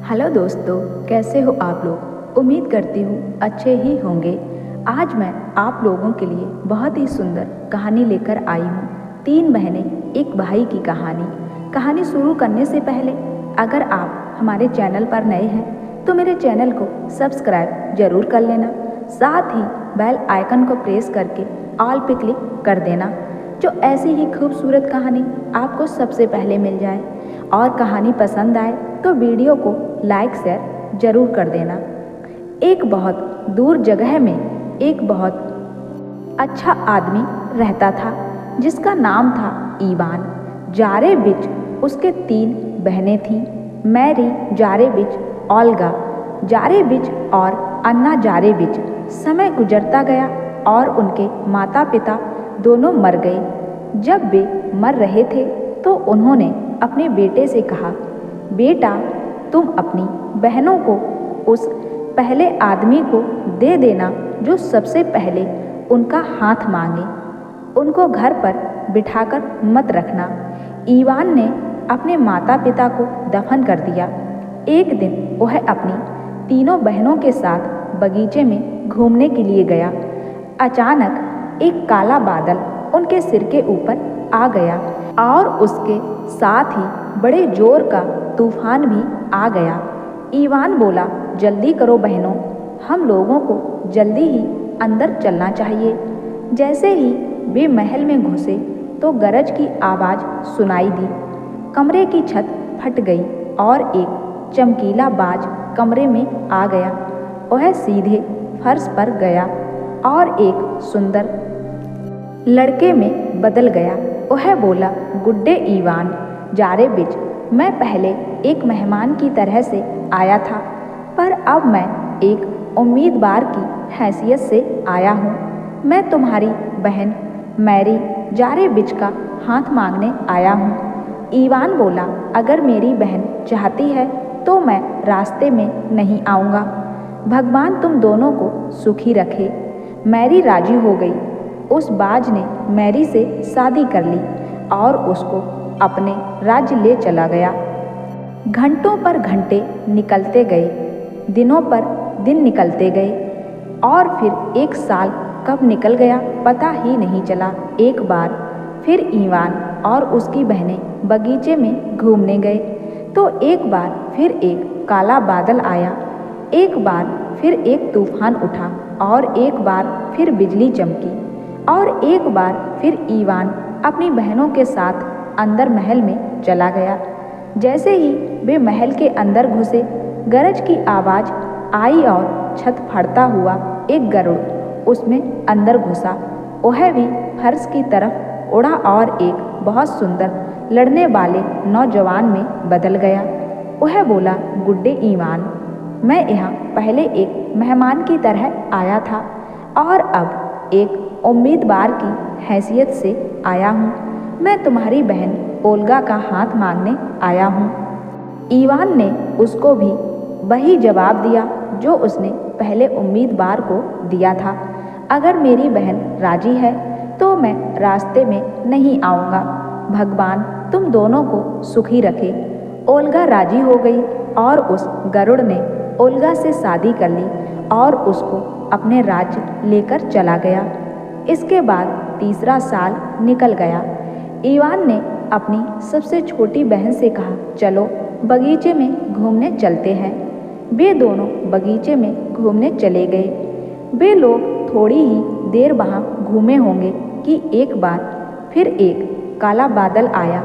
Hello दोस्तों, कैसे हो आप लोग। उम्मीद करती हूँ अच्छे ही होंगे। आज मैं आप लोगों के लिए बहुत ही सुंदर कहानी लेकर आई हूँ। 3 बहनें एक भाई की कहानी। कहानी शुरू करने से पहले अगर आप हमारे चैनल पर नए हैं तो मेरे चैनल को सब्सक्राइब जरूर कर लेना। साथ ही बेल आइकन को प्रेस करके ऑल पे क्लिक कर देना, जो ऐसी ही खूबसूरत कहानी आपको सबसे पहले मिल जाए। और कहानी पसंद आए तो वीडियो को लाइक शेयर जरूर कर देना। एक बहुत दूर जगह में एक बहुत अच्छा आदमी रहता था, जिसका नाम था ईवान। जारेबिच उसके 3 बहनें थीं, मैरी जारेबिच, ओल्गा जारेबिच और अन्ना जारेबिच। समय गुजरता गया और उनके माता पिता दोनों मर गए। जब वे मर रहे थे तो उन्होंने अपने बेटे से कहा, बेटा, तुम अपनी बहनों को उस पहले आदमी को दे देना जो सबसे पहले उनका हाथ मांगे। उनको घर पर बिठाकर मत रखना। ईवान ने अपने माता पिता को दफन कर दिया। एक दिन वह अपनी तीनों बहनों के साथ बगीचे में घूमने के लिए गया। अचानक एक काला बादल उनके सिर के ऊपर आ गया और उसके साथ ही बड़े जोर का तूफान भी आ गया। ईवान बोला, जल्दी करो बहनों, हम लोगों को जल्दी ही अंदर चलना चाहिए। जैसे ही वे महल में घुसे तो गरज की आवाज़ सुनाई दी। कमरे की छत फट गई और एक चमकीला बाज कमरे में आ गया। वह सीधे फर्श पर गया और एक सुंदर लड़के में बदल गया। वह बोला, गुड डे ईवान जारेबिच, मैं पहले एक मेहमान की तरह से आया था, पर अब मैं एक उम्मीदवार की हैसियत से आया हूँ। मैं तुम्हारी बहन मैरी जारेबिच का हाथ मांगने आया हूँ। ईवान बोला, अगर मेरी बहन चाहती है तो मैं रास्ते में नहीं आऊँगा। भगवान तुम दोनों को सुखी रखे। मैरी राजी हो गई। उस बाज ने मैरी से शादी कर ली और उसको अपने राज्य ले चला गया। घंटों पर घंटे निकलते गए, दिनों पर दिन निकलते गए और फिर 1 साल कब निकल गया पता ही नहीं चला। एक बार फिर ईवान और उसकी बहनें बगीचे में घूमने गए तो एक बार फिर एक काला बादल आया। एक बार फिर एक तूफान उठा और एक बार फिर बिजली चमकी और एक बार फिर ईवान अपनी बहनों के साथ अंदर महल में चला गया। जैसे ही वे महल के अंदर घुसे, गरज की आवाज़ आई और छत फाड़ता हुआ एक गरुड़ उसमें अंदर घुसा। वह भी फर्श की तरफ उड़ा और एक बहुत सुंदर लड़ने वाले नौजवान में बदल गया। वह बोला, गुड डे ईवान, मैं यहाँ पहले एक मेहमान की तरह आया था और अब एक उम्मीदवार की हैसियत से आया हूँ। मैं तुम्हारी बहन ओल्गा का हाथ मांगने आया हूँ। ईवान ने उसको भी वही जवाब दिया जो उसने पहले उम्मीदवार को दिया था, अगर मेरी बहन राजी है तो मैं रास्ते में नहीं आऊँगा। भगवान तुम दोनों को सुखी रखे। ओल्गा राजी हो गई और उस गरुड़ ने ओल्गा से शादी कर ली और उसको अपने राज्य लेकर चला गया। इसके बाद तीसरा साल निकल गया। ईवान ने अपनी सबसे छोटी बहन से कहा, चलो बगीचे में घूमने चलते हैं। वे दोनों बगीचे में घूमने चले गए। वे लोग थोड़ी ही देर वहाँ घूमे होंगे कि एक बार फिर एक काला बादल आया।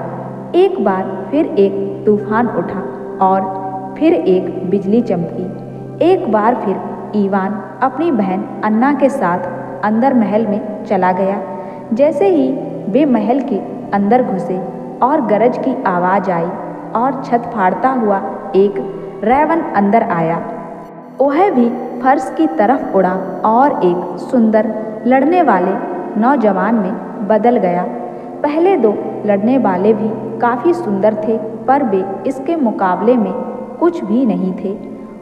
एक बार फिर एक तूफान उठा और फिर एक बिजली चमकी। एक बार फिर ईवान अपनी बहन अन्ना के साथ अंदर महल में चला गया। जैसे ही वे महल के अंदर घुसे और गरज की आवाज़ आई और छत फाड़ता हुआ एक रैवन अंदर आया। वह भी फर्श की तरफ उड़ा और एक सुंदर लड़ने वाले नौजवान में बदल गया। पहले 2 लड़ने वाले भी काफ़ी सुंदर थे, पर वे इसके मुकाबले में कुछ भी नहीं थे।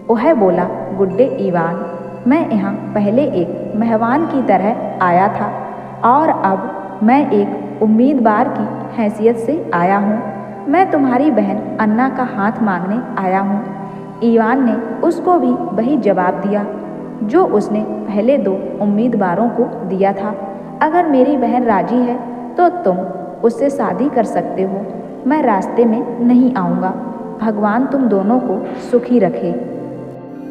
वह बोला, गुड डे ईवान, मैं यहाँ पहले एक मेहमान की तरह आया था और अब मैं एक उम्मीदवार की हैसियत से आया हूँ। मैं तुम्हारी बहन अन्ना का हाथ मांगने आया हूँ। ईवान ने उसको भी वही जवाब दिया जो उसने पहले 2 उम्मीदवारों को दिया था। अगर मेरी बहन राजी है तो तुम उससे शादी कर सकते हो, मैं रास्ते में नहीं आऊँगा। भगवान तुम दोनों को सुखी रखे।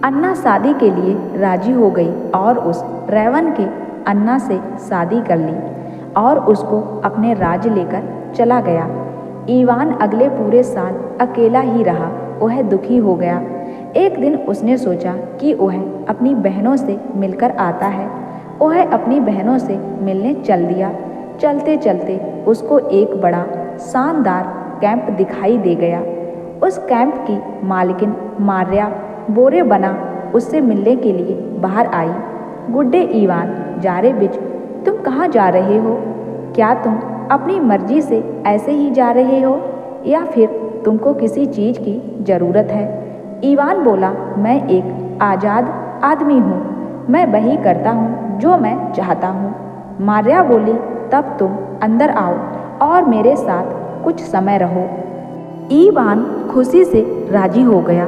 अन्ना शादी के लिए राजी हो गई और उस रेवन के अन्ना से शादी कर ली और उसको अपने राज्य लेकर चला गया। ईवान अगले पूरे साल अकेला ही रहा। वह दुखी हो गया। एक दिन उसने सोचा कि वह अपनी बहनों से मिलकर आता है। वह अपनी बहनों से मिलने चल दिया। चलते चलते उसको एक बड़ा शानदार कैंप दिखाई दे गया। उस कैंप की मालकिन मार्या बोरे बना उससे मिलने के लिए बाहर आई। गुड्डे ईवान जारे बिच, तुम कहाँ जा रहे हो? क्या तुम अपनी मर्जी से ऐसे ही जा रहे हो या फिर तुमको किसी चीज़ की ज़रूरत है? ईवान बोला, मैं एक आज़ाद आदमी हूँ, मैं वही करता हूँ जो मैं चाहता हूँ। मार्या बोली, तब तुम अंदर आओ और मेरे साथ कुछ समय रहो। ईवान खुशी से राजी हो गया।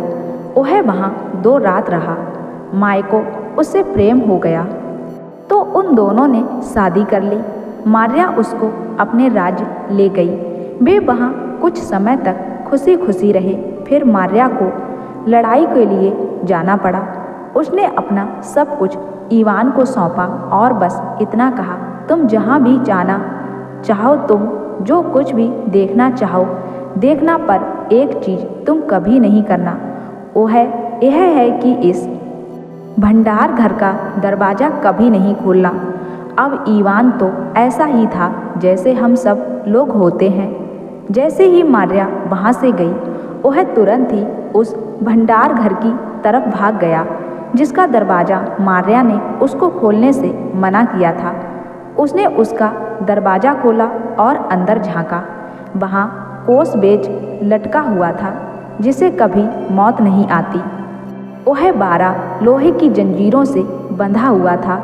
वह वहाँ 2 रात रहा। माई को उससे प्रेम हो गया तो उन दोनों ने शादी कर ली। मार्या उसको अपने राज्य ले गई। वे वहाँ कुछ समय तक खुशी खुशी रहे। फिर मार्या को लड़ाई के लिए जाना पड़ा। उसने अपना सब कुछ ईवान को सौंपा और बस इतना कहा, तुम जहाँ भी जाना चाहो, तुम जो कुछ भी देखना चाहो देखना, पर एक चीज़ तुम कभी नहीं करना, वो है यह है कि इस भंडार घर का दरवाज़ा कभी नहीं खोलना। अब ईवान तो ऐसा ही था जैसे हम सब लोग होते हैं। जैसे ही मार्या वहाँ से गई, वह तुरंत ही उस भंडार घर की तरफ भाग गया जिसका दरवाज़ा मार्या ने उसको खोलने से मना किया था। उसने उसका दरवाज़ा खोला और अंदर झांका। वहाँ कोस बेच लटका हुआ था जिसे कभी मौत नहीं आती। वह 12 लोहे की जंजीरों से बंधा हुआ था।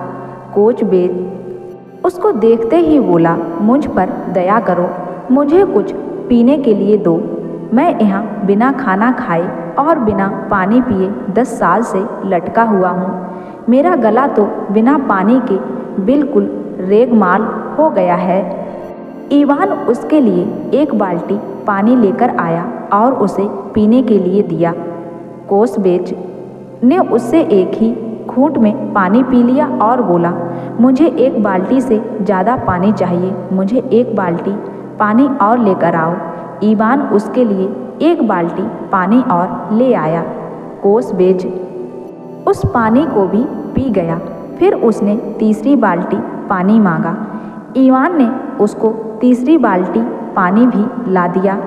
कोच बेच उसको देखते ही बोला, मुझ पर दया करो, मुझे कुछ पीने के लिए दो। मैं यहाँ बिना खाना खाए और बिना पानी पिए 10 साल से लटका हुआ हूँ। मेरा गला तो बिना पानी के बिल्कुल रेगमाल हो गया है। ईवान उसके लिए एक बाल्टी पानी लेकर आया और उसे पीने के लिए दिया। कोसबेच ने उससे एक ही घूंट में पानी पी लिया और बोला, मुझे एक बाल्टी से ज़्यादा पानी चाहिए, मुझे एक बाल्टी पानी और लेकर आओ। ईवान उसके लिए एक बाल्टी पानी और ले आया। कोसबेच उस पानी को भी पी गया। फिर उसने तीसरी बाल्टी पानी मांगा। ईवान ने उसको तीसरी बाल्टी पानी भी ला दिया।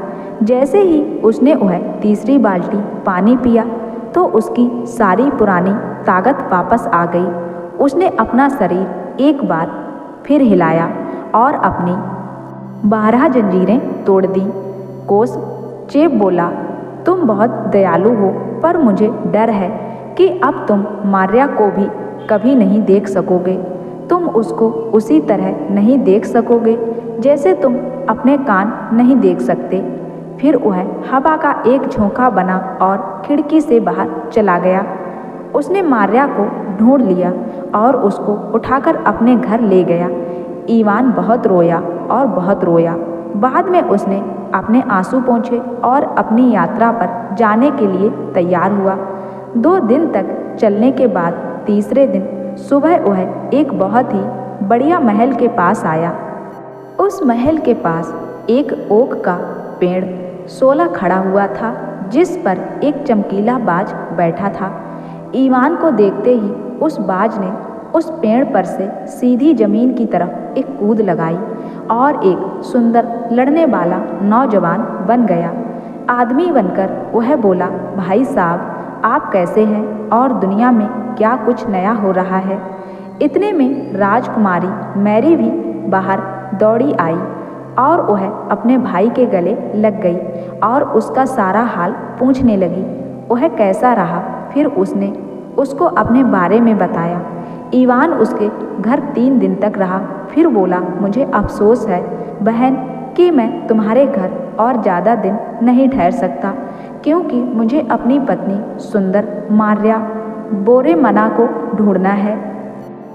जैसे ही उसने वह तीसरी बाल्टी पानी पिया तो उसकी सारी पुरानी ताकत वापस आ गई। उसने अपना शरीर एक बार फिर हिलाया और अपनी 12 जंजीरें तोड़ दी। कोस चेप बोला, तुम बहुत दयालु हो, पर मुझे डर है कि अब तुम मार्या को भी कभी नहीं देख सकोगे। तुम उसको उसी तरह नहीं देख सकोगे जैसे तुम अपने कान नहीं देख सकते। फिर वह हवा का एक झोंका बना और खिड़की से बाहर चला गया। उसने मार्या को ढूंढ लिया और उसको उठाकर अपने घर ले गया। ईवान बहुत रोया और बहुत रोया। बाद में उसने अपने आंसू पोंछे और अपनी यात्रा पर जाने के लिए तैयार हुआ। 2 दिन तक चलने के बाद तीसरे दिन सुबह वह एक बहुत ही बढ़िया महल के पास आया। उस महल के पास एक ओक का पेड़ 16 खड़ा हुआ था जिस पर एक चमकीला बाज बैठा था। ईवान को देखते ही उस बाज ने उस पेड़ पर से सीधी जमीन की तरफ एक कूद लगाई और एक सुंदर लड़ने वाला नौजवान बन गया। आदमी बनकर वह बोला, भाई साहब, आप कैसे हैं और दुनिया में क्या कुछ नया हो रहा है? इतने में राजकुमारी मैरी भी बाहर दौड़ी आई और वह अपने भाई के गले लग गई और उसका सारा हाल पूछने लगी। वह कैसा रहा? फिर उसने उसको अपने बारे में बताया। ईवान उसके घर 3 दिन तक रहा। फिर बोला, मुझे अफसोस है बहन कि मैं तुम्हारे घर और ज़्यादा दिन नहीं ठहर सकता, क्योंकि मुझे अपनी पत्नी सुंदर मार्या बोरेमना को ढूंढना है।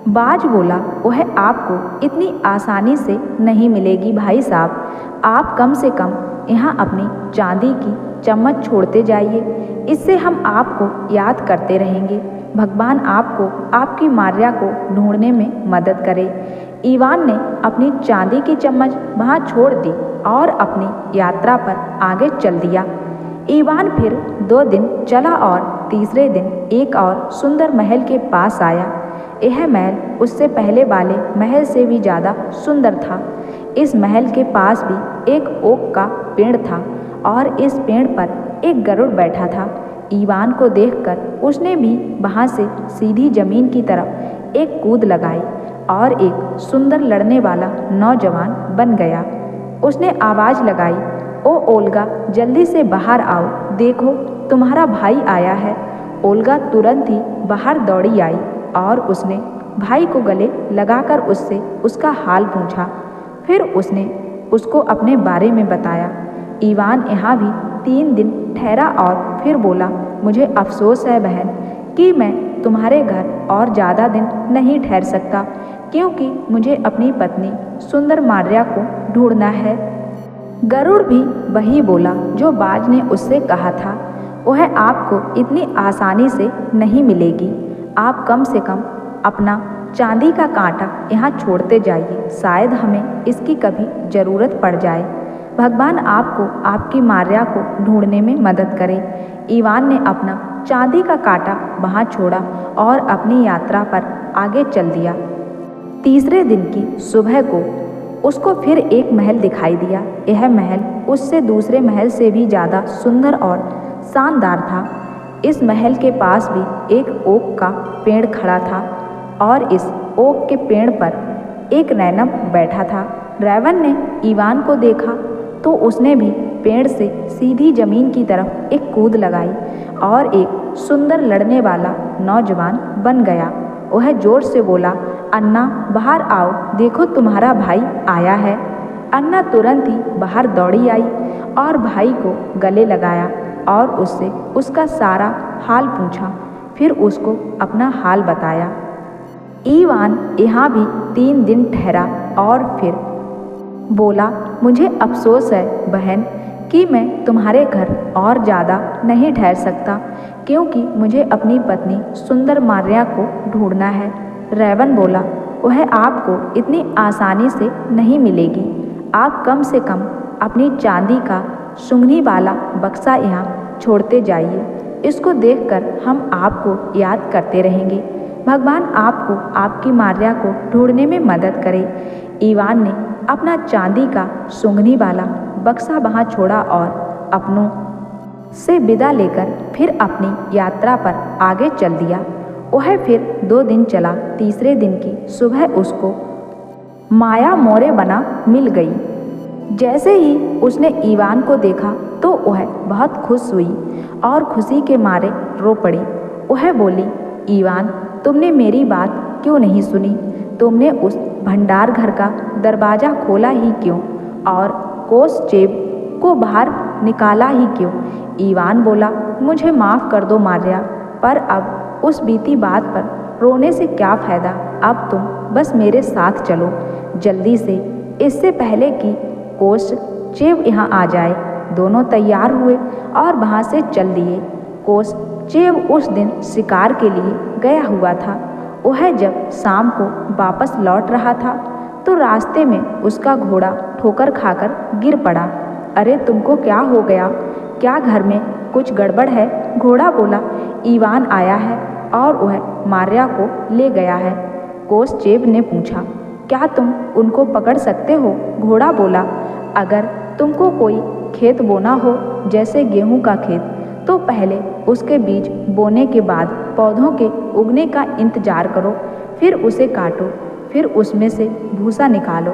बाज बोला, वह आपको इतनी आसानी से नहीं मिलेगी भाई साहब। आप कम से कम यहाँ अपनी चांदी की चम्मच छोड़ते जाइए, इससे हम आपको याद करते रहेंगे। भगवान आपको आपकी मार्या को ढूंढने में मदद करे। ईवान ने अपनी चांदी की चम्मच वहाँ छोड़ दी और अपनी यात्रा पर आगे चल दिया। ईवान फिर 2 दिन चला और तीसरे दिन एक और सुंदर महल के पास आया। यह महल उससे पहले वाले महल से भी ज़्यादा सुंदर था। इस महल के पास भी एक ओक का पेड़ था और इस पेड़ पर एक गरुड़ बैठा था। ईवान को देखकर उसने भी वहाँ से सीधी जमीन की तरफ एक कूद लगाई और एक सुंदर लड़ने वाला नौजवान बन गया। उसने आवाज़ लगाई, ओ ओल्गा, जल्दी से बाहर आओ, देखो तुम्हारा भाई आया है। ओल्गा तुरंत ही बाहर दौड़ी आई और उसने भाई को गले लगाकर उससे उसका हाल पूछा। फिर उसने उसको अपने बारे में बताया। ईवान यहाँ भी 3 दिन ठहरा और फिर बोला, मुझे अफसोस है बहन कि मैं तुम्हारे घर और ज़्यादा दिन नहीं ठहर सकता, क्योंकि मुझे अपनी पत्नी सुंदर मार्या को ढूंढना है। गरुड़ भी वही बोला जो बाज ने उससे कहा था, वह आपको इतनी आसानी से नहीं मिलेगी। आप कम से कम अपना चांदी का कांटा यहाँ छोड़ते जाइए, शायद हमें इसकी कभी ज़रूरत पड़ जाए। भगवान आपको आपकी मार्या को ढूंढने में मदद करे। ईवान ने अपना चांदी का कांटा वहाँ छोड़ा और अपनी यात्रा पर आगे चल दिया। तीसरे दिन की सुबह को उसको फिर एक महल दिखाई दिया। यह महल उससे दूसरे महल से भी ज़्यादा सुंदर और शानदार था। इस महल के पास भी एक ओक का पेड़ खड़ा था और इस ओक के पेड़ पर एक रैनम बैठा था। रैवन ने ईवान को देखा तो उसने भी पेड़ से सीधी जमीन की तरफ एक कूद लगाई और एक सुंदर लड़ने वाला नौजवान बन गया। वह जोर से बोला, अन्ना बाहर आओ, देखो तुम्हारा भाई आया है। अन्ना तुरंत ही बाहर दौड़ी आई और भाई को गले लगाया और उससे उसका सारा हाल पूछा। फिर उसको अपना हाल बताया। ईवान यहाँ भी 3 दिन ठहरा और फिर बोला, मुझे अफसोस है बहन कि मैं तुम्हारे घर और ज़्यादा नहीं ठहर सकता, क्योंकि मुझे अपनी पत्नी सुंदर मार्या को ढूंढना है। रैवन बोला, वह आपको इतनी आसानी से नहीं मिलेगी। आप कम से कम अपनी चांदी का सुंघनी वाला बक्सा यहाँ छोड़ते जाइए, इसको देखकर हम आपको याद करते रहेंगे। भगवान आपको आपकी मार्या को ढूंढने में मदद करे। ईवान ने अपना चांदी का सुंघनी वाला बक्सा वहाँ छोड़ा और अपनों से विदा लेकर फिर अपनी यात्रा पर आगे चल दिया। वह फिर 2 दिन चला। तीसरे दिन की सुबह उसको माया मोरेबना मिल गई। जैसे ही उसने ईवान को देखा तो वह बहुत खुश हुई और खुशी के मारे रो पड़ी। वह बोली, ईवान, तुमने मेरी बात क्यों नहीं सुनी? तुमने उस भंडार घर का दरवाज़ा खोला ही क्यों और कोसचेव को बाहर निकाला ही क्यों? ईवान बोला, मुझे माफ़ कर दो मार्या, पर अब उस बीती बात पर रोने से क्या फ़ायदा। अब तुम बस मेरे साथ चलो जल्दी से, इससे पहले कि कोसचेव यहाँ आ जाए। दोनों तैयार हुए और वहाँ से चल दिए। कोसचेव उस दिन शिकार के लिए गया हुआ था। वह जब शाम को वापस लौट रहा था तो रास्ते में उसका घोड़ा ठोकर खाकर गिर पड़ा। अरे तुमको क्या हो गया? क्या घर में कुछ गड़बड़ है? घोड़ा बोला, ईवान आया है और वह मार्या को ले गया है। कोसचेव ने पूछा, क्या तुम उनको पकड़ सकते हो? घोड़ा बोला, अगर तुमको कोई खेत बोना हो जैसे गेहूं का खेत, तो पहले उसके बीज बोने के बाद पौधों के उगने का इंतजार करो, फिर उसे काटो, फिर उसमें से भूसा निकालो,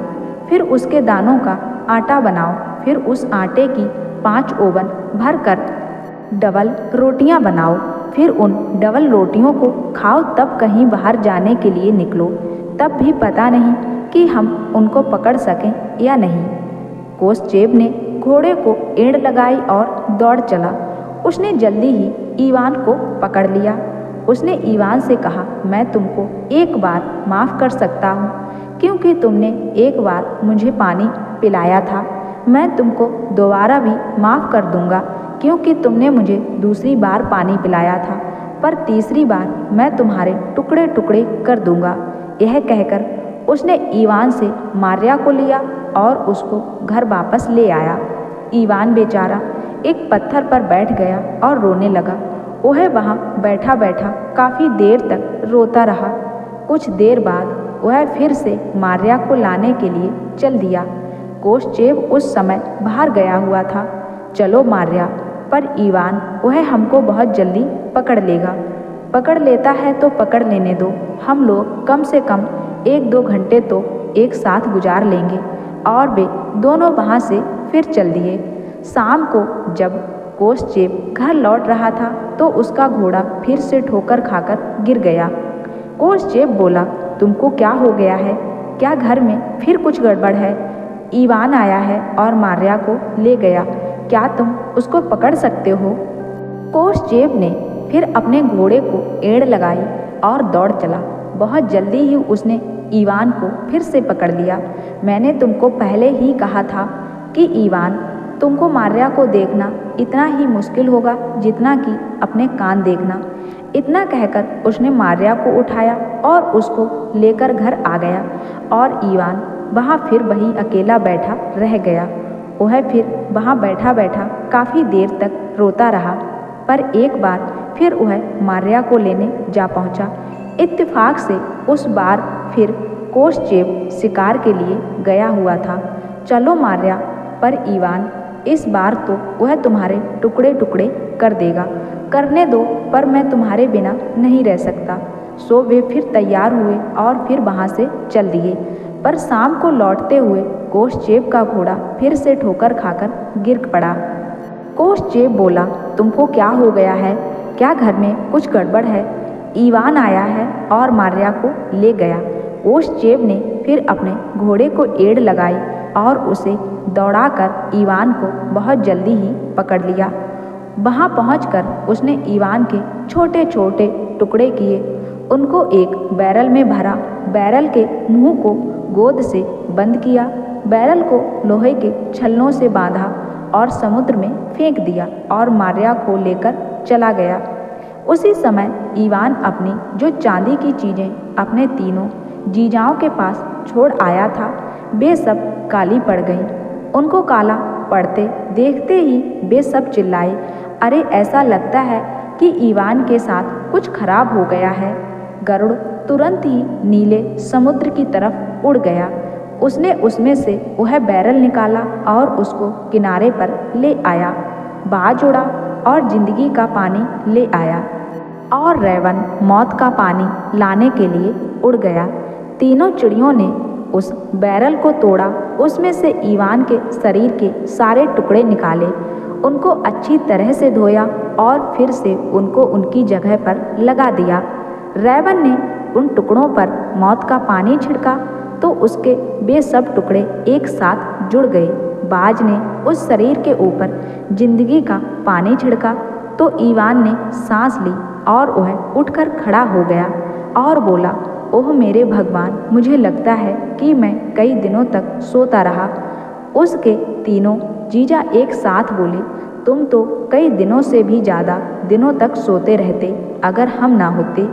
फिर उसके दानों का आटा बनाओ, फिर उस आटे की 5 ओवन भरकर डबल रोटियां बनाओ, फिर उन डबल रोटियों को खाओ, तब कहीं बाहर जाने के लिए निकलो। तब भी पता नहीं कि हम उनको पकड़ सकें या नहीं। कोसचेब ने घोड़े को एड़ लगाई और दौड़ चला। उसने जल्दी ही ईवान को पकड़ लिया। उसने ईवान से कहा, मैं तुमको एक बार माफ़ कर सकता हूँ क्योंकि तुमने एक बार मुझे पानी पिलाया था। मैं तुमको दोबारा भी माफ़ कर दूँगा क्योंकि तुमने मुझे दूसरी बार पानी पिलाया था, पर तीसरी बार मैं तुम्हारे टुकड़े टुकड़े कर दूँगा। यह कहकर उसने ईवान से मारिया को लिया और उसको घर वापस ले आया। ईवान बेचारा एक पत्थर पर बैठ गया और रोने लगा। वह वहाँ बैठा बैठा काफ़ी देर तक रोता रहा। कुछ देर बाद वह फिर से मारिया को लाने के लिए चल दिया। कोसचेब उस समय बाहर गया हुआ था। चलो मारिया, पर ईवान वह हमको बहुत जल्दी पकड़ लेगा। पकड़ लेता है तो पकड़ लेने दो, हम लोग कम से कम 1-2 घंटे तो एक साथ गुजार लेंगे। और वे दोनों वहाँ से फिर चल दिए। शाम को जब कोसचेब घर लौट रहा था तो उसका घोड़ा फिर से ठोकर खाकर गिर गया। कोसचेब बोला, तुमको क्या हो गया है? क्या घर में फिर कुछ गड़बड़ है? ईवान आया है और मारिया को ले गया। क्या तुम उसको पकड़ सकते हो? कोसचेब ने फिर अपने घोड़े को एड़ लगाई और दौड़ चला। बहुत जल्दी ही उसने ईवान को फिर से पकड़ लिया। मैंने तुमको पहले ही कहा था कि ईवान, तुमको मारिया को देखना इतना ही मुश्किल होगा जितना कि अपने कान देखना। इतना कहकर उसने मारिया को उठाया और उसको लेकर घर आ गया और ईवान वहाँ फिर वही अकेला बैठा रह गया। वह फिर वहाँ बैठा बैठा काफ़ी देर तक रोता रहा, पर एक बार फिर वह मारिया को लेने जा पहुँचा। इत्तेफाक से उस बार फिर कोसचेब शिकार के लिए गया हुआ था। चलो मारिया, पर ईवान, इस बार तो वह तुम्हारे टुकड़े टुकड़े कर देगा। करने दो, पर मैं तुम्हारे बिना नहीं रह सकता। सो वे फिर तैयार हुए और फिर वहाँ से चल दिए। पर शाम को लौटते हुए कोसचेब का घोड़ा फिर से ठोकर खाकर गिर पड़ा। कोसचेब बोला, तुमको क्या हो गया है? क्या घर में कुछ गड़बड़ है? ईवान आया है और मारिया को ले गया। कोसचेब ने फिर अपने घोड़े को एड़ लगाई और उसे दौड़ाकर ईवान को बहुत जल्दी ही पकड़ लिया। वहाँ पहुंचकर उसने ईवान के छोटे छोटे टुकड़े किए, उनको एक बैरल में भरा, बैरल के मुंह को गोंद से बंद किया, बैरल को लोहे के छल्लों से बांधा और समुद्र में फेंक दिया और मारिया को लेकर चला गया। उसी समय ईवान अपनी जो चांदी की चीज़ें अपने तीनों जीजाओं के पास छोड़ आया था, वे सब काली पड़ गईं। उनको काला पड़ते देखते ही वे सब चिल्लाए, अरे ऐसा लगता है कि ईवान के साथ कुछ खराब हो गया है। गरुड़ तुरंत ही नीले समुद्र की तरफ उड़ गया। उसने उसमें से वह बैरल निकाला और उसको किनारे पर ले आया। बाज उड़ा और जिंदगी का पानी ले आया और रेवन मौत का पानी लाने के लिए उड़ गया। तीनों चिड़ियों ने उस बैरल को तोड़ा, उसमें से ईवान के शरीर के सारे टुकड़े निकाले, उनको अच्छी तरह से धोया और फिर से उनको उनकी जगह पर लगा दिया। रेवन ने उन टुकड़ों पर मौत का पानी छिड़का तो उसके वे सब टुकड़े एक साथ जुड़ गए। बाज ने उस शरीर के ऊपर जिंदगी का पानी छिड़का तो ईवान ने सांस ली और वह उठकर खड़ा हो गया और बोला, ओह मेरे भगवान, मुझे लगता है कि मैं कई दिनों तक सोता रहा। उसके तीनों जीजा एक साथ बोले, तुम तो कई दिनों से भी ज़्यादा दिनों तक सोते रहते अगर हम ना होते।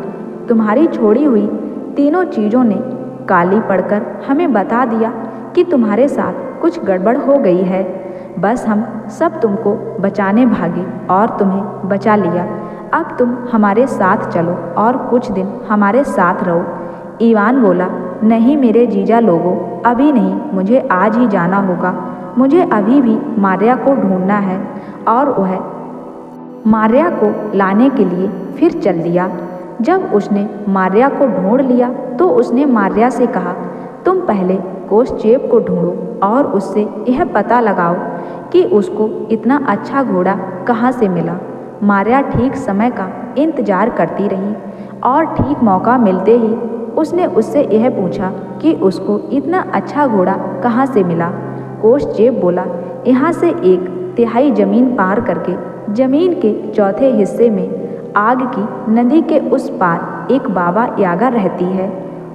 तुम्हारी छोड़ी हुई तीनों चीज़ों ने काली पड़कर हमें बता दिया कि तुम्हारे साथ कुछ गड़बड़ हो गई है। बस हम सब तुमको बचाने भागे और तुम्हें बचा लिया। अब तुम हमारे साथ चलो और कुछ दिन हमारे साथ रहो। ईवान बोला, नहीं मेरे जीजा लोगों, अभी नहीं, मुझे आज ही जाना होगा। मुझे अभी भी मारिया को ढूंढना है। और वह मारिया को लाने के लिए फिर चल दिया। जब उसने मारिया को ढूंढ लिया तो उसने मारिया से कहा, तुम पहले कोसचेब को ढूंढो और उससे यह पता लगाओ कि उसको इतना अच्छा घोड़ा कहाँ से मिला। मारिया ठीक समय का इंतजार करती रही और ठीक मौका मिलते ही उसने उससे यह पूछा कि उसको इतना अच्छा घोड़ा कहाँ से मिला। कोषचेप बोला, यहाँ से 1/3 जमीन पार करके जमीन के चौथे हिस्से में आग की नदी के उस पार एक बाबा यागा रहती है।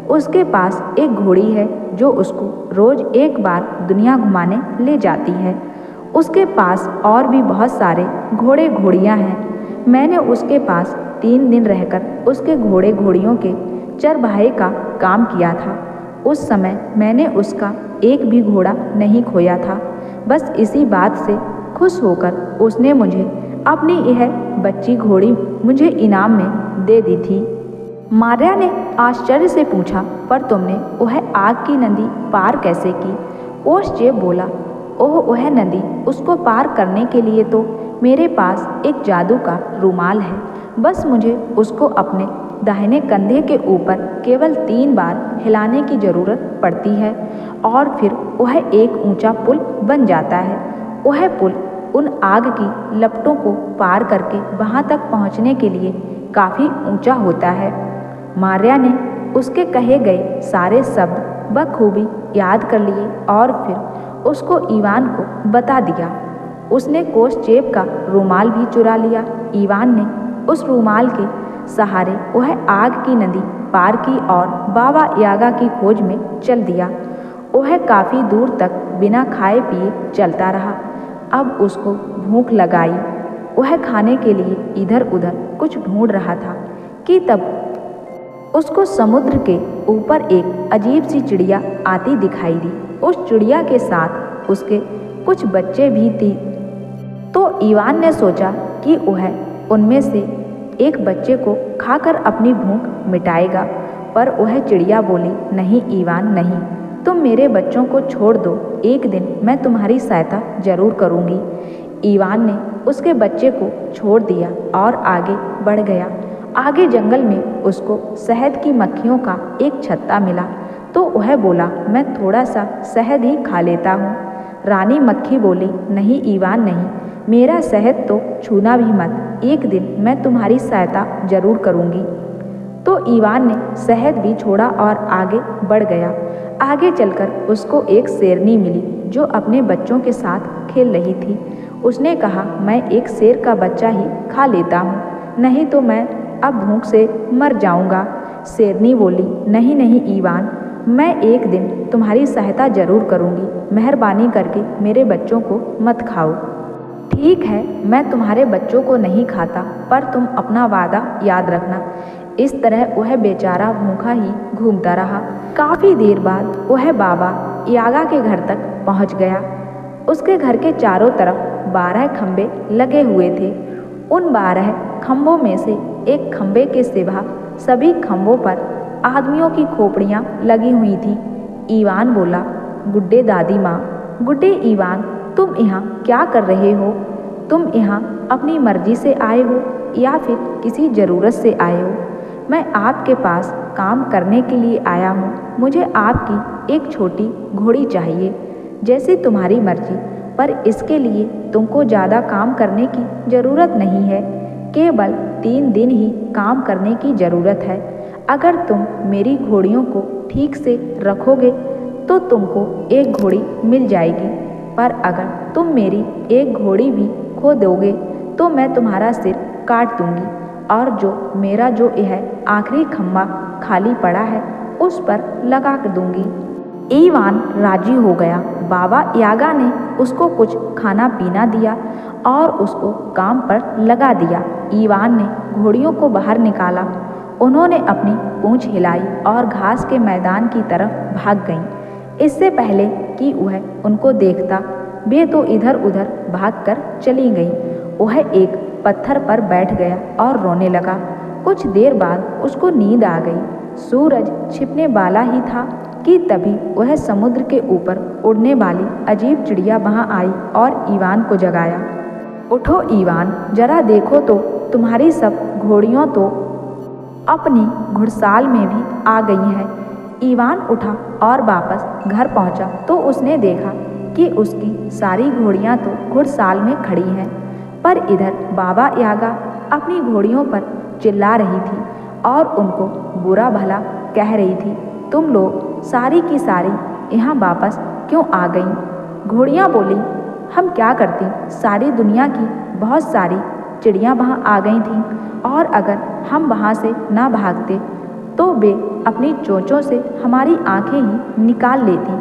उसके पास एक घोड़ी है जो उसको रोज एक बार दुनिया घुमाने ले जाती है। उसके पास और भी बहुत सारे घोड़े घोड़ियाँ हैं। मैंने उसके पास 3 दिन रहकर उसके घोड़े घोड़ियों के चरवाहे का काम किया था। उस समय मैंने उसका एक भी घोड़ा नहीं खोया था। बस इसी बात से खुश होकर उसने मुझे अपनी यह बच्ची घोड़ी मुझे इनाम में दे दी थी। मार्या ने आश्चर्य से पूछा, पर तुमने वह आग की नदी पार कैसे की? कोषचेप बोला, ओह वह नदी उसको पार करने के लिए तो मेरे पास एक जादू का रुमाल है। बस मुझे उसको अपने दाहिने कंधे के ऊपर केवल 3 बार हिलाने की ज़रूरत पड़ती है और फिर वह एक ऊंचा पुल बन जाता है। वह पुल उन आग की लपटों को पार करके वहाँ तक पहुँचने के लिए काफ़ी ऊंचा होता है। मार्या ने उसके कहे गए सारे शब्द बखूबी याद कर लिए और फिर उसको इवान को बता दिया। उसने कोषचेप का रुमाल भी चुरा लिया। इवान ने उस रुमाल के सहारे वह आग की नदी पार की और बाबा यागा की खोज में चल दिया। वह काफ़ी दूर तक बिना खाए पिए चलता रहा। अब उसको भूख लगाई। वह खाने के लिए इधर उधर कुछ ढूंढ रहा था कि तब उसको समुद्र के ऊपर एक अजीब सी चिड़िया आती दिखाई दी। उस चिड़िया के साथ उसके कुछ बच्चे भी थी। तो इवान ने सोचा कि वह उनमें से एक बच्चे को खाकर अपनी भूख मिटाएगा, पर वह चिड़िया बोली, नहीं इवान नहीं, तुम मेरे बच्चों को छोड़ दो, एक दिन मैं तुम्हारी सहायता जरूर करूँगी। इवान ने उसके बच्चे को छोड़ दिया और आगे बढ़ गया। आगे जंगल में उसको शहद की मक्खियों का एक छत्ता मिला तो वह बोला, मैं थोड़ा सा शहद ही खा लेता हूँ। रानी मक्खी बोली, नहीं इवान नहीं, मेरा शहद तो छूना भी मत, एक दिन मैं तुम्हारी सहायता जरूर करूँगी। तो इवान ने शहद भी छोड़ा और आगे बढ़ गया। आगे चलकर उसको एक शेरनी मिली जो अपने बच्चों के साथ खेल रही थी। उसने कहा, मैं एक शेर का बच्चा ही खा लेता हूँ, नहीं तो मैं अब भूख से मर जाऊँगा। शेरनी बोली, नहीं नहीं इवान, मैं एक दिन तुम्हारी सहायता जरूर करूँगी, मेहरबानी करके मेरे बच्चों को मत खाओ। ठीक है, मैं तुम्हारे बच्चों को नहीं खाता, पर तुम अपना वादा याद रखना। इस तरह वह बेचारा भूखा ही घूमता रहा। काफ़ी देर बाद वह बाबा यागा के घर तक पहुंच गया। उसके घर के चारों तरफ 12 खंबे लगे हुए थे। उन 12 खंभों में से एक खंबे के सिवा सभी खंभों पर आदमियों की खोपड़ियाँ लगी हुई थी। इवान बोला, गुड्डे दादी माँ, गुड्डे इवान, तुम यहाँ क्या कर रहे हो? तुम यहाँ अपनी मर्जी से आए हो या फिर किसी ज़रूरत से आए हो? मैं आपके पास काम करने के लिए आया हूँ। मुझे आपकी एक छोटी घोड़ी चाहिए, जैसे तुम्हारी मर्जी, पर इसके लिए तुमको ज़्यादा काम करने की ज़रूरत नहीं है, केवल 3 दिन ही काम करने की ज़रूरत है। अगर तुम मेरी घोड़ियों को ठीक से रखोगे तो तुमको एक घोड़ी मिल जाएगी, पर अगर तुम मेरी एक घोड़ी भी खो दोगे तो मैं तुम्हारा सिर काट दूंगी और मेरा यह आखिरी खम्भा खाली पड़ा है उस पर लगा दूंगी। इवान राजी हो गया। बाबा यागा ने उसको कुछ खाना पीना दिया और उसको काम पर लगा दिया। इवान ने घोड़ियों को बाहर निकाला। उन्होंने अपनी पूंछ हिलाई और घास के मैदान की तरफ भाग गईं। इससे पहले कि वह उनको देखता, वे तो इधर उधर भागकर चली गईं। वह एक पत्थर पर बैठ गया और रोने लगा। कुछ देर बाद उसको नींद आ गई। सूरज छिपने वाला ही था कि तभी वह समुद्र के ऊपर उड़ने वाली अजीब चिड़िया वहाँ आई और इवान को जगाया। उठो इवान, जरा देखो तो तुम्हारी सब घोड़ियों तो अपनी घुड़साल में भी आ गई हैं। इवान उठा और वापस घर पहुंचा तो उसने देखा कि उसकी सारी घोड़ियां तो घुड़साल में खड़ी हैं, पर इधर बाबा यागा अपनी घोड़ियों पर चिल्ला रही थी और उनको बुरा भला कह रही थी, तुम लोग सारी की सारी यहाँ वापस क्यों आ गईं? घोड़ियाँ बोली, हम क्या करती, सारी दुनिया की बहुत सारी चिड़ियाँ वहाँ आ गई थीं और अगर हम वहाँ से ना भागते तो वे अपनी चोंचों से हमारी आंखें ही निकाल लेती।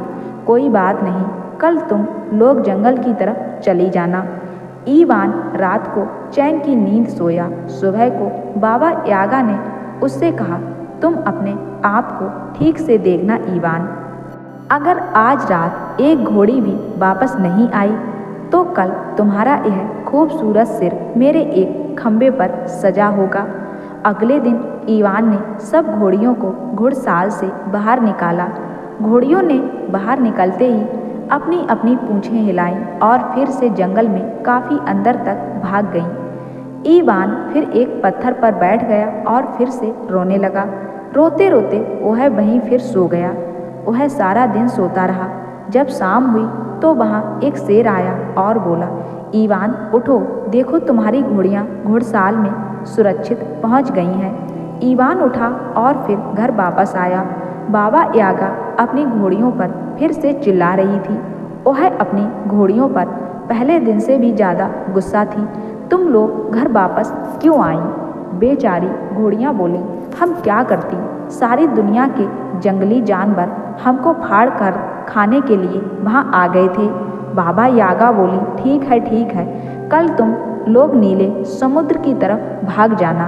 कोई बात नहीं, कल तुम लोग जंगल की तरफ चली जाना। ईवान रात को चैन की नींद सोया। सुबह को बाबा यागा ने उससे कहा, तुम अपने आप को ठीक से देखना ईवान। अगर आज रात एक घोड़ी भी वापस नहीं आई तो कल तुम्हारा यह खूबसूरत सिर मेरे एक खंबे पर सजा होगा। अगले दिन ईवान ने सब घोड़ियों को घुड़साल से बाहर निकाला। घोड़ियों ने बाहर निकलते ही अपनी अपनी पूंछें हिलाईं और फिर से जंगल में काफ़ी अंदर तक भाग गईं। ईवान फिर एक पत्थर पर बैठ गया और फिर से रोने लगा। रोते रोते वह वहीं फिर सो गया। वह सारा दिन सोता रहा। जब शाम हुई तो वहाँ एक शेर आया और बोला, ईवान उठो, देखो तुम्हारी घोड़ियाँ घुड़साल में सुरक्षित पहुँच गई हैं। ईवान उठा और फिर घर वापस आया। बाबा यागा अपनी घोड़ियों पर फिर से चिल्ला रही थी। वह अपनी घोड़ियों पर पहले दिन से भी ज़्यादा गुस्सा थी। तुम लोग घर वापस क्यों आईं? बेचारी घोड़ियाँ बोली, हम क्या करती, सारी दुनिया के जंगली जानवर हमको फाड़ कर खाने के लिए वहाँ आ गए थे। बाबा यागा बोली, ठीक है, कल तुम लोग नीले समुद्र की तरफ भाग जाना।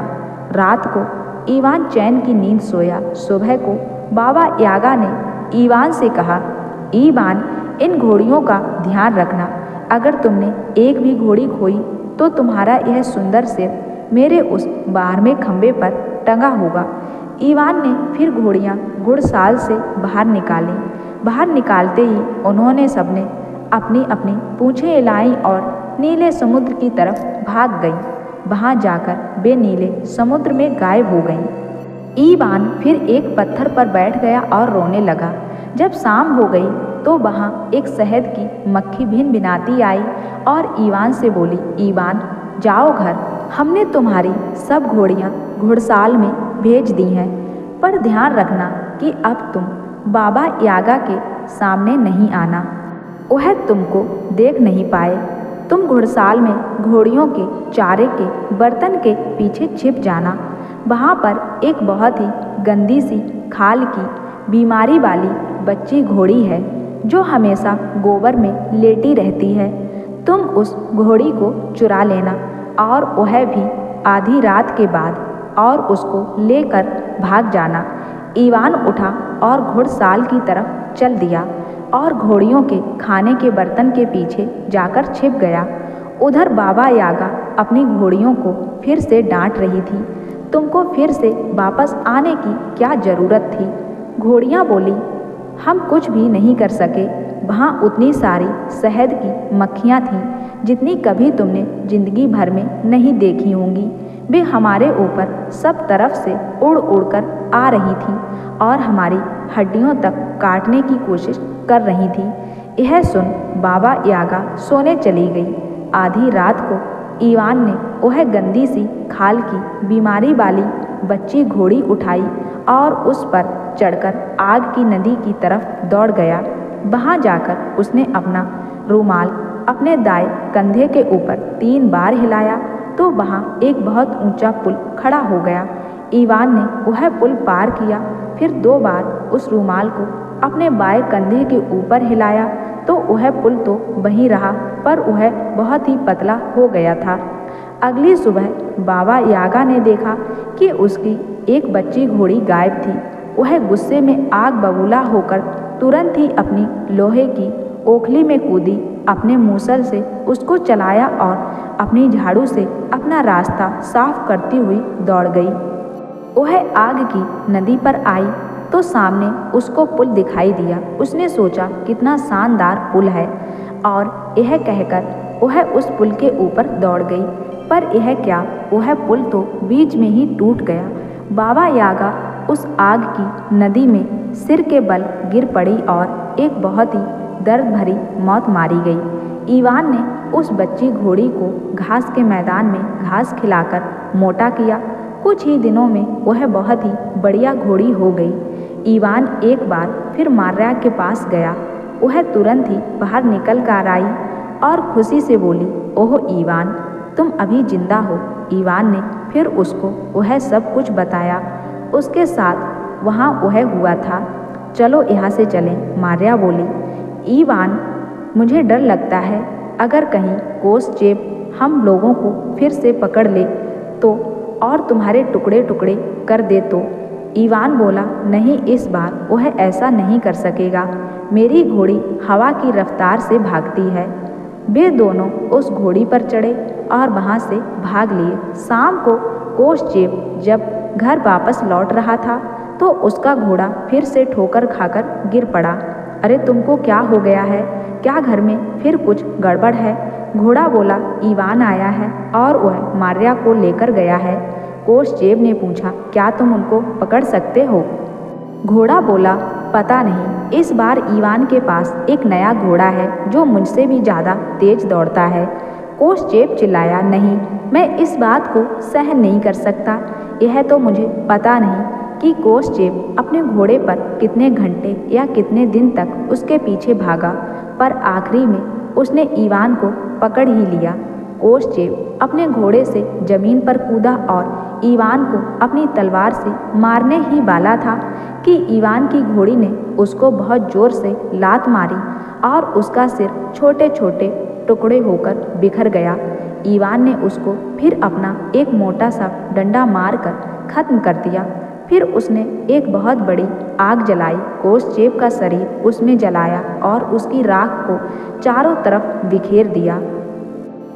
रात को ईवान चैन की नींद सोया। सुबह को बाबा यागा ने ईवान से कहा, ईवान इन घोड़ियों का ध्यान रखना। अगर तुमने एक भी घोड़ी खोई तो तुम्हारा यह सुंदर सिर मेरे उस 12वें खंबे पर टंगा होगा। ईवान ने फिर घोड़ियाँ घुड़साल से बाहर निकाली। बाहर निकालते ही उन्होंने सबने अपनी अपनी पूंछें हिलाईं और नीले समुद्र की तरफ भाग गईं। वहाँ जाकर वे नीले समुद्र में गायब हो गईं। ईवान फिर एक पत्थर पर बैठ गया और रोने लगा। जब शाम हो गई तो वहाँ एक शहद की मक्खी भिन भिनाती आई और ईवान से बोली, ईवान जाओ घर, हमने तुम्हारी सब घोड़ियाँ घुड़साल में भेज दी हैं, पर ध्यान रखना कि अब तुम बाबा यागा के सामने नहीं आना। वह तुमको देख नहीं पाए। तुम घुड़साल में घोड़ियों के चारे के बर्तन के पीछे छिप जाना। वहाँ पर एक बहुत ही गंदी सी खाल की बीमारी वाली बच्ची घोड़ी है जो हमेशा गोबर में लेटी रहती है। तुम उस घोड़ी को चुरा लेना और वह भी आधी रात के बाद और उसको लेकर भाग जाना। ईवान उठा और घुड़साल की तरफ चल दिया और घोड़ियों के खाने के बर्तन के पीछे जाकर छिप गया। उधर बाबा यागा अपनी घोड़ियों को फिर से डांट रही थी, तुमको फिर से वापस आने की क्या ज़रूरत थी? घोड़ियाँ बोली, हम कुछ भी नहीं कर सके। वहाँ उतनी सारी शहद की मक्खियाँ थीं जितनी कभी तुमने जिंदगी भर में नहीं देखी होंगी। वे हमारे ऊपर सब तरफ से उड़ उड़कर आ रही थीं और हमारी हड्डियों तक काटने की कोशिश कर रही थी। यह सुन बाबा यागा सोने चली गई। आधी रात को ईवान ने वह गंदी सी खाल की बीमारी वाली बच्ची घोड़ी उठाई और उस पर चढ़कर आग की नदी की तरफ दौड़ गया। वहाँ जाकर उसने अपना रूमाल अपने दाएं कंधे के ऊपर 3 बार हिलाया तो वहाँ एक बहुत ऊंचा पुल खड़ा हो गया। ईवान ने वह पुल पार किया, फिर 2 बार उस रूमाल को अपने बाएं कंधे के ऊपर हिलाया तो वह पुल तो वहीं रहा, पर वह बहुत ही पतला हो गया था। अगली सुबह बाबा यागा ने देखा कि उसकी एक बच्ची घोड़ी गायब थी। वह गुस्से में आग बबूला होकर तुरंत ही अपनी लोहे की ओखली में कूदी, अपने मूसल से उसको चलाया और अपनी झाड़ू से अपना रास्ता साफ करती हुई दौड़ गई। वह आग की नदी पर आई तो सामने उसको पुल दिखाई दिया। उसने सोचा कितना शानदार पुल है और यह कहकर वह उस पुल के ऊपर दौड़ गई, पर यह क्या, वह पुल तो बीच में ही टूट गया। बाबा यागा उस आग की नदी में सिर के बल गिर पड़ी और एक बहुत ही दर्द भरी मौत मारी गई। ईवान ने उस बच्ची घोड़ी को घास के मैदान में घास खिलाकर मोटा किया। कुछ ही दिनों में वह बहुत ही बढ़िया घोड़ी हो गई। ईवान एक बार फिर मार्या के पास गया। वह तुरंत ही बाहर निकल कर आई और खुशी से बोली, ओह ईवान, तुम अभी जिंदा हो। ईवान ने फिर उसको वह सब कुछ बताया, उसके साथ वहाँ वह हुआ था। चलो यहाँ से चलें, मारिया बोली। ईवान, मुझे डर लगता है, अगर कहीं कोसचेव हम लोगों को फिर से पकड़ ले तो और तुम्हारे टुकड़े टुकड़े कर दे तो। ईवान बोला, नहीं, इस बार वह ऐसा नहीं कर सकेगा। मेरी घोड़ी हवा की रफ्तार से भागती है। वे दोनों उस घोड़ी पर चढ़े और वहाँ से भाग लिए। शाम को कोसचेव जब घर वापस लौट रहा था तो उसका घोड़ा फिर से ठोकर खाकर गिर पड़ा। अरे तुमको क्या हो गया है? क्या घर में फिर कुछ गड़बड़ है? घोड़ा बोला, ईवान आया है और वह मारिया को लेकर गया है। कोसचेव ने पूछा, क्या तुम उनको पकड़ सकते हो? घोड़ा बोला, पता नहीं, इस बार ईवान के पास एक नया घोड़ा है जो मुझसे भी ज़्यादा तेज दौड़ता है। कोसचेव चिल्लाया, नहीं, मैं इस बात को सहन नहीं कर सकता। यह तो मुझे पता नहीं कि कोसचेव अपने घोड़े पर कितने घंटे या कितने दिन तक उसके पीछे भागा, पर आखिरी में उसने ईवान को पकड़ ही लिया। कोसचेव अपने घोड़े से जमीन पर कूदा और ईवान को अपनी तलवार से मारने ही वाला था कि ईवान की घोड़ी ने उसको बहुत जोर से लात मारी और उसका सिर छोटे छोटे टुकड़े होकर बिखर गया। ईवान ने उसको फिर अपना एक मोटा सा डंडा मारकर खत्म कर दिया। फिर उसने एक बहुत बड़ी आग जलाई, कोसचेव का शरीर उसमें जलाया और उसकी राख को चारों तरफ बिखेर दिया।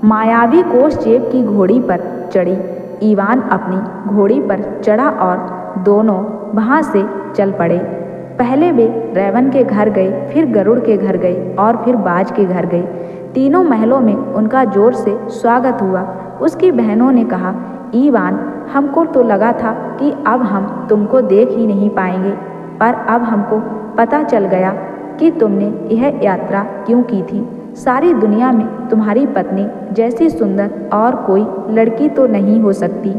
मायावी कोसचेव की घोड़ी पर चढ़ी। ईवान अपनी घोड़ी पर चढ़ा और दोनों वहाँ से चल पड़े। पहले वे रेवन के घर गए, फिर गरुड़ के घर गए और फिर बाज के घर गए। तीनों महलों में उनका जोर से स्वागत हुआ। उसकी बहनों ने कहा, ईवान, हमको तो लगा था कि अब हम तुमको देख ही नहीं पाएंगे, पर अब हमको पता चल गया कि तुमने यह यात्रा क्यों की थी। सारी दुनिया में तुम्हारी पत्नी जैसी सुंदर और कोई लड़की तो नहीं हो सकती।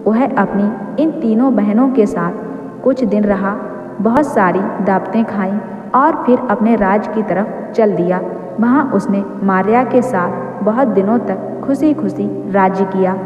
वह अपनी इन तीनों बहनों के साथ कुछ दिन रहा, बहुत सारी दावतें खाईं और फिर अपने राज की तरफ चल दिया। वहाँ उसने मारिया के साथ बहुत दिनों तक खुशी खुशी राज्य किया।